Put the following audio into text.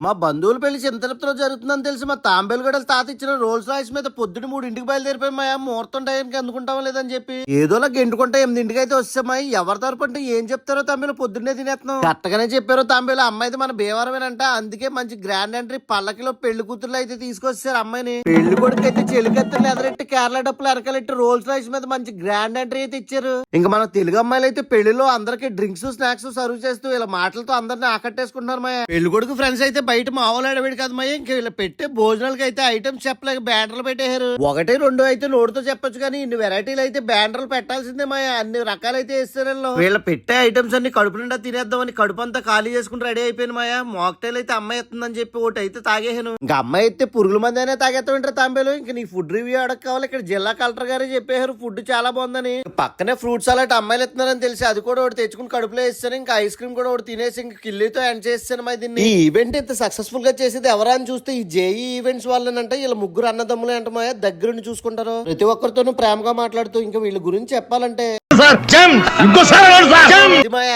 మా బంధువుల పెళ్లి చింతలపులో జరుగుతుందని తెలిసి మా తాంబేలుగడల తాత ఇచ్చిన రోల్స్ రాయిస్ మీద పొద్దున 3 బయలుదేరిపోయి మా ముహూర్తం టైంకి అందుకుంటాం లేదని చెప్పి ఏదోలా గెంటుకుంటా 8 అయితే వచ్చామాయి. ఎవరి తరపు అంటే ఏం చెప్తారో తమ్మిలు పొద్దున్నే తినేస్తున్నాం. కరెక్ట్గానే చెప్పారో తాంబేలు. అమ్మాయిది మన భీమవరమేనంట. అందుకే మంచి గ్రాండ్ ఎంట్రీ పల్లకిలో పెళ్లి కూతుర్లు అయితే తీసుకొచ్చారు అమ్మాయిని. పెళ్లి కొడుకు అయితే చెలికత్తలు ఎదరెట్టి కేరళ డప్పులు ఎరకలెట్టి రోల్స్ రాయిస్ మీద మంచి గ్రాండ్ ఎంట్రీ అయితే ఇచ్చారు. ఇంకా మన తెలుగు అమ్మాయిలు అయితే పెళ్లిలో అందరికి డ్రింక్స్ స్నాక్స్ సర్వ్ చేస్తూ ఇలా మాటలతో అందరిని ఆకట్టేసుకుంటున్నారు మాయ. పెళ్లి కొడుకు ఫ్రెండ్స్ అయితే బయట మామూలు ఆడవేడి కదా మయ్య. ఇంక వీళ్ళు పెట్టే భోజనాలకి అయితే ఐటమ్స్ చెప్పలేక బ్యానర్లు పెట్టేశారు. 1, 2 అయితే నోటితో చెప్పొచ్చు కానీ ఇన్ని వెరైటీలు అయితే బ్యానర్లు పెట్టాల్సిందే మాయ. అన్ని రకాలైతే వేస్తారు. వీళ్ళు పెట్టే ఐటమ్స్ అన్ని కడుపు నిండా తినేద్దామని కడుపు అంతా ఖాళీ చేసుకుని రెడీ అయిపోయింది మాయ. మాక్టైల్ అయితే అమ్మాయి ఎత్తుందని చెప్పి ఒకటి అయితే తాగేసాను. ఇంకా అమ్మాయి అయితే పురుగుల మంది అయినా తాగేస్తామంటారు తాంబేలు. ఇంక నీ ఫుడ్ రివ్యూ అడగ కావాలి. ఇక్కడ జిల్లా కలెక్టర్ గారే చెప్పేశారు ఫుడ్ చాలా బాగుందని. పక్కనే ఫ్రూట్స్ అలాంటి అమ్మాయిలు ఎత్తున్నారని తెలిసి అది కూడా ఒకటి తెచ్చుకుని కడుపులో వేస్తాను. ఇంకా ఐస్ క్రీమ్ కూడా ఒకటి తినేసి ఇంకా కిల్లీతో ఎండ్ చేస్తాను మరి దీన్ని. ఈ ఈవెంట్ ఇంత సక్సెస్ఫుల్ గా చేసేది ఎవరా అని చూస్తే ఈ జేఈ ఈవెంట్స్ వాళ్ళనంటే వీళ్ళ ముగ్గురు అన్నదమ్ములు అంటే మాయ దగ్గరుండి చూసుకుంటారు. ప్రతి ఒక్కరితోనూ ప్రేమగా మాట్లాడుతూ ఇంకా వీళ్ళ గురించి చెప్పాలంటే మాయ